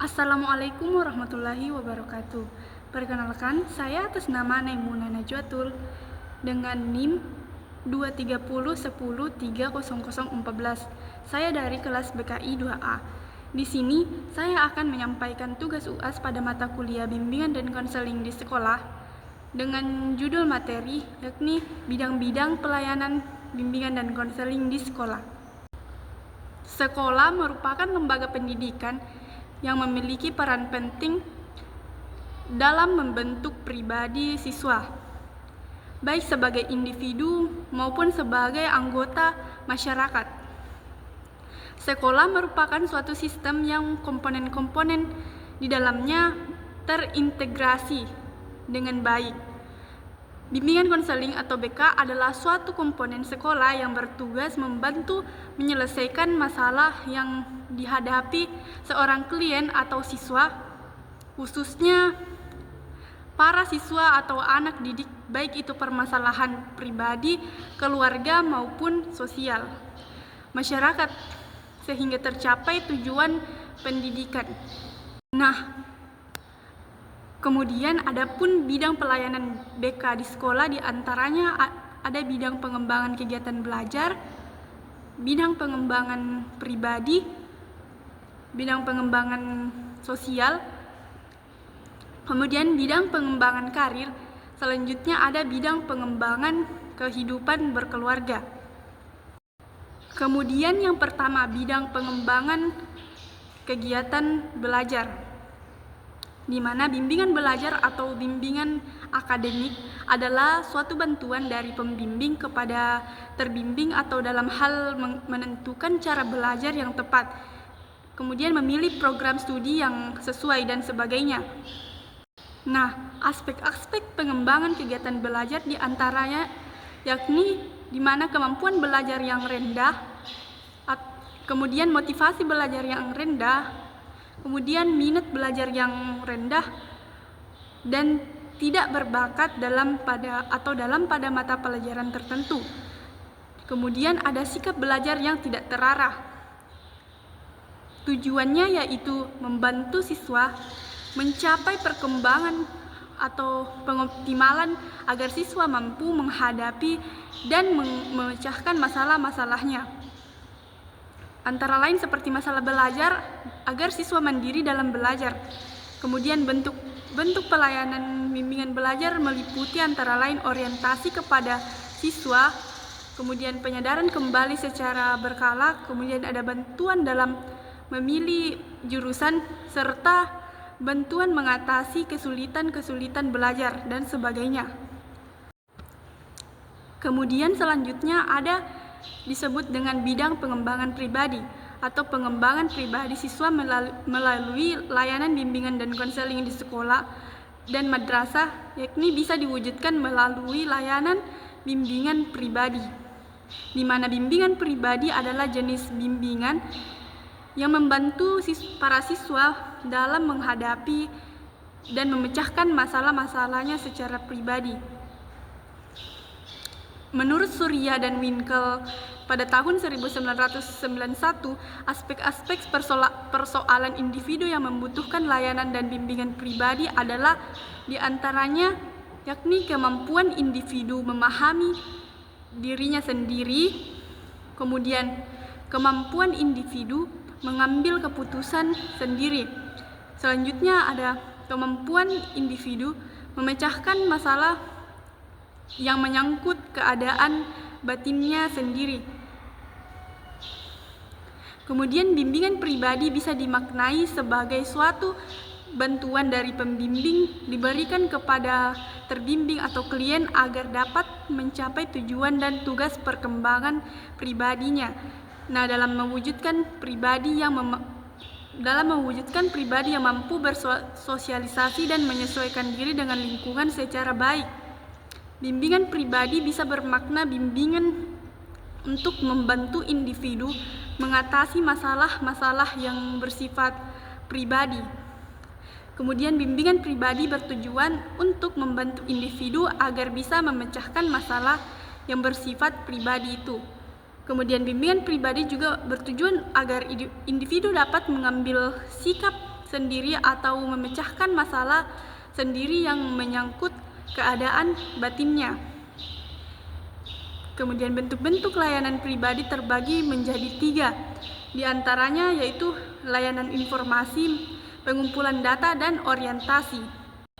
Assalamualaikum warahmatullahi wabarakatuh. Perkenalkan, saya atas nama Naimuna Najwatul dengan NIM 23010300014. Saya dari kelas BKI 2A. Di sini, saya akan menyampaikan tugas UAS pada mata kuliah bimbingan dan konseling di sekolah dengan judul materi yakni bidang-bidang pelayanan bimbingan dan konseling di sekolah. Sekolah merupakan lembaga pendidikan yang memiliki peran penting dalam membentuk pribadi siswa, baik sebagai individu maupun sebagai anggota masyarakat. Sekolah merupakan suatu sistem yang komponen-komponen di dalamnya terintegrasi dengan baik. Bimbingan konseling atau BK adalah suatu komponen sekolah yang bertugas membantu menyelesaikan masalah yang dihadapi seorang klien atau siswa, khususnya para siswa atau anak didik, baik itu permasalahan pribadi, keluarga maupun sosial, masyarakat, sehingga tercapai tujuan pendidikan. Kemudian adapun bidang pelayanan BK di sekolah diantaranya ada bidang pengembangan kegiatan belajar, bidang pengembangan pribadi, bidang pengembangan sosial, kemudian bidang pengembangan karir, selanjutnya ada bidang pengembangan kehidupan berkeluarga. Kemudian yang pertama, bidang pengembangan kegiatan belajar, di mana bimbingan belajar atau bimbingan akademik adalah suatu bantuan dari pembimbing kepada terbimbing atau dalam hal menentukan cara belajar yang tepat, kemudian memilih program studi yang sesuai dan sebagainya. Aspek-aspek pengembangan kegiatan belajar diantaranya yakni di mana kemampuan belajar yang rendah, kemudian motivasi belajar yang rendah, kemudian minat belajar yang rendah, dan tidak berbakat dalam pada mata pelajaran tertentu. Kemudian ada sikap belajar yang tidak terarah. Tujuannya yaitu membantu siswa mencapai perkembangan atau pengoptimalan agar siswa mampu menghadapi dan memecahkan masalah-masalahnya. Antara lain seperti masalah belajar agar siswa mandiri dalam belajar. Kemudian bentuk pelayanan bimbingan belajar meliputi antara lain orientasi kepada siswa, kemudian penyadaran kembali secara berkala, kemudian ada bantuan dalam memilih jurusan, serta bantuan mengatasi kesulitan-kesulitan belajar dan sebagainya. Kemudian selanjutnya ada disebut dengan bidang pengembangan pribadi atau pengembangan pribadi siswa melalui layanan bimbingan dan konseling di sekolah dan madrasah, yakni bisa diwujudkan melalui layanan bimbingan pribadi, di mana bimbingan pribadi adalah jenis bimbingan yang membantu para siswa dalam menghadapi dan memecahkan masalah-masalahnya secara pribadi. Menurut Surya dan Winkel pada tahun 1991, aspek-aspek persoalan individu yang membutuhkan layanan dan bimbingan pribadi adalah diantaranya yakni kemampuan individu memahami dirinya sendiri, kemudian kemampuan individu mengambil keputusan sendiri. Selanjutnya ada kemampuan individu memecahkan masalah yang menyangkut keadaan batinnya sendiri. Kemudian bimbingan pribadi bisa dimaknai sebagai suatu bantuan dari pembimbing diberikan kepada terbimbing atau klien agar dapat mencapai tujuan dan tugas perkembangan pribadinya. Dalam mewujudkan pribadi yang mampu bersosialisasi dan menyesuaikan diri dengan lingkungan secara baik. Bimbingan pribadi bisa bermakna bimbingan untuk membantu individu mengatasi masalah-masalah yang bersifat pribadi. Kemudian bimbingan pribadi bertujuan untuk membantu individu agar bisa memecahkan masalah yang bersifat pribadi itu. Kemudian bimbingan pribadi juga bertujuan agar individu dapat mengambil sikap sendiri atau memecahkan masalah sendiri yang menyangkut keadaan batinnya. Kemudian bentuk-bentuk layanan pribadi terbagi menjadi 3, di antaranya yaitu layanan informasi, pengumpulan data, dan orientasi.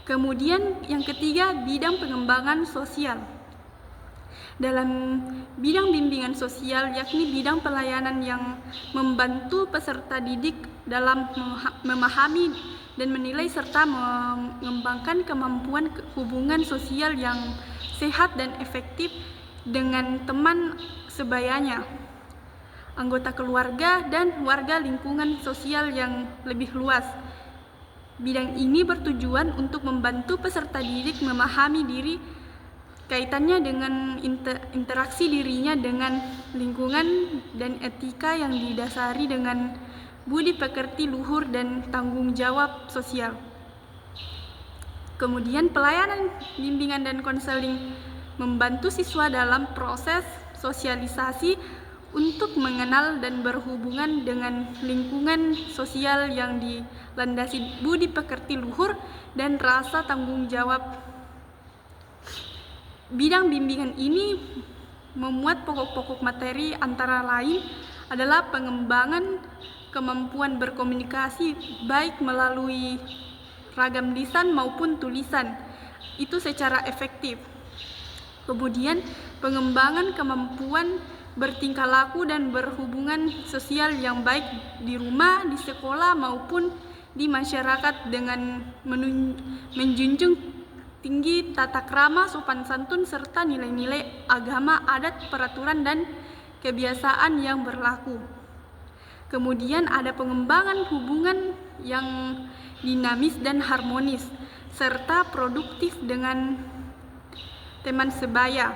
Kemudian yang ketiga, bidang pengembangan sosial. Dalam bidang bimbingan sosial, yakni bidang pelayanan yang membantu peserta didik dalam memahami dan menilai serta mengembangkan kemampuan hubungan sosial yang sehat dan efektif dengan teman sebayanya, anggota keluarga, dan warga lingkungan sosial yang lebih luas. Bidang ini bertujuan untuk membantu peserta didik memahami diri, kaitannya dengan interaksi dirinya dengan lingkungan, dan etika yang didasari dengan budi pekerti luhur dan tanggung jawab sosial. Kemudian pelayanan bimbingan dan konseling membantu siswa dalam proses sosialisasi untuk mengenal dan berhubungan dengan lingkungan sosial yang dilandasi budi pekerti luhur dan rasa tanggung jawab. Bidang bimbingan ini memuat pokok-pokok materi antara lain adalah pengembangan kemampuan berkomunikasi baik melalui ragam lisan maupun tulisan itu secara efektif. Kemudian pengembangan kemampuan bertingkah laku dan berhubungan sosial yang baik di rumah, di sekolah maupun di masyarakat dengan menjunjung tinggi tata krama, sopan santun, serta nilai-nilai agama, adat, peraturan, dan kebiasaan yang berlaku. Kemudian ada pengembangan hubungan yang dinamis dan harmonis, serta produktif dengan teman sebaya.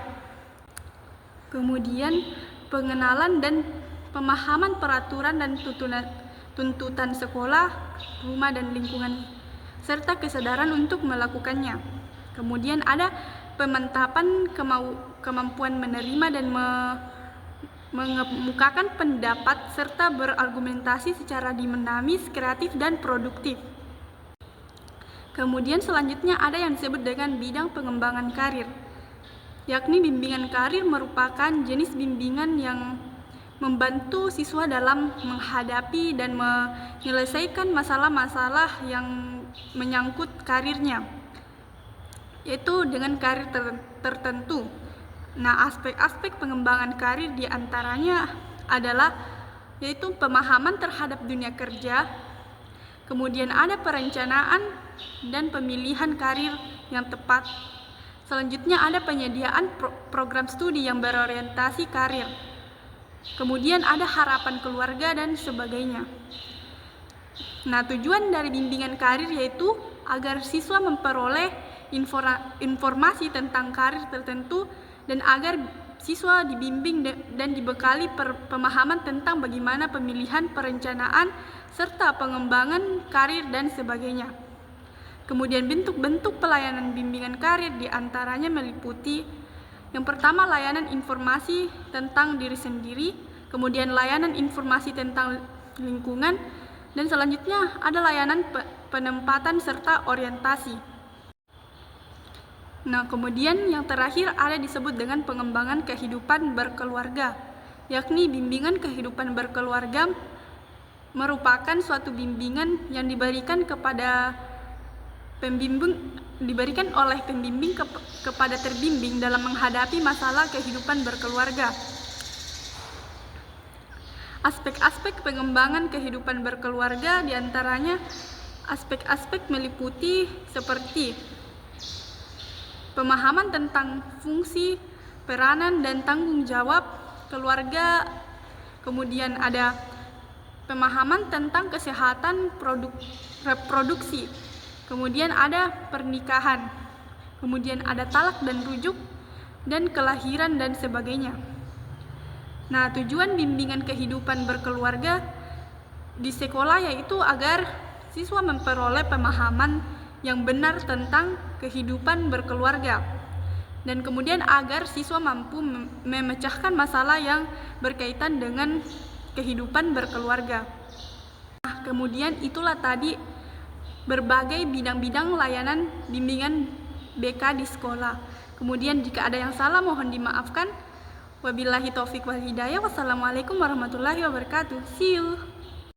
Kemudian pengenalan dan pemahaman peraturan dan tuntutan sekolah, rumah, dan lingkungan, serta kesadaran untuk melakukannya. Kemudian ada pemantapan kemampuan menerima dan mengemukakan pendapat serta berargumentasi secara dinamis, kreatif, dan produktif. Kemudian selanjutnya ada yang disebut dengan bidang pengembangan karir, yakni bimbingan karir merupakan jenis bimbingan yang membantu siswa dalam menghadapi dan menyelesaikan masalah-masalah yang menyangkut karirnya, yaitu dengan karir tertentu. Nah, aspek-aspek pengembangan karir diantaranya adalah yaitu pemahaman terhadap dunia kerja, kemudian ada perencanaan dan pemilihan karir yang tepat. Selanjutnya ada penyediaan program studi yang berorientasi karir, kemudian ada harapan keluarga dan sebagainya. Nah, tujuan dari bimbingan karir yaitu agar siswa memperoleh informasi tentang karir tertentu dan agar siswa dibimbing dan dibekali pemahaman tentang bagaimana pemilihan, perencanaan, serta pengembangan karir dan sebagainya. Kemudian bentuk-bentuk pelayanan bimbingan karir diantaranya meliputi yang pertama layanan informasi tentang diri sendiri, kemudian layanan informasi tentang lingkungan, dan selanjutnya ada layanan penempatan serta orientasi. Nah, kemudian yang terakhir ada disebut dengan pengembangan kehidupan berkeluarga, yakni bimbingan kehidupan berkeluarga merupakan suatu bimbingan yang diberikan oleh pembimbing kepada terbimbing dalam menghadapi masalah kehidupan berkeluarga. Aspek-aspek pengembangan kehidupan berkeluarga diantaranya aspek-aspek meliputi seperti pemahaman tentang fungsi, peranan, dan tanggung jawab keluarga, kemudian ada pemahaman tentang kesehatan reproduksi, kemudian ada pernikahan, kemudian ada talak dan rujuk, dan kelahiran dan sebagainya. Nah, tujuan bimbingan kehidupan berkeluarga di sekolah yaitu agar siswa memperoleh pemahaman yang benar tentang kehidupan berkeluarga, dan kemudian agar siswa mampu memecahkan masalah yang berkaitan dengan kehidupan berkeluarga. Nah, kemudian itulah tadi berbagai bidang-bidang layanan bimbingan BK di sekolah. Kemudian jika ada yang salah mohon dimaafkan. Wabillahi taufik wal hidayah. Wassalamualaikum warahmatullahi wabarakatuh. See you.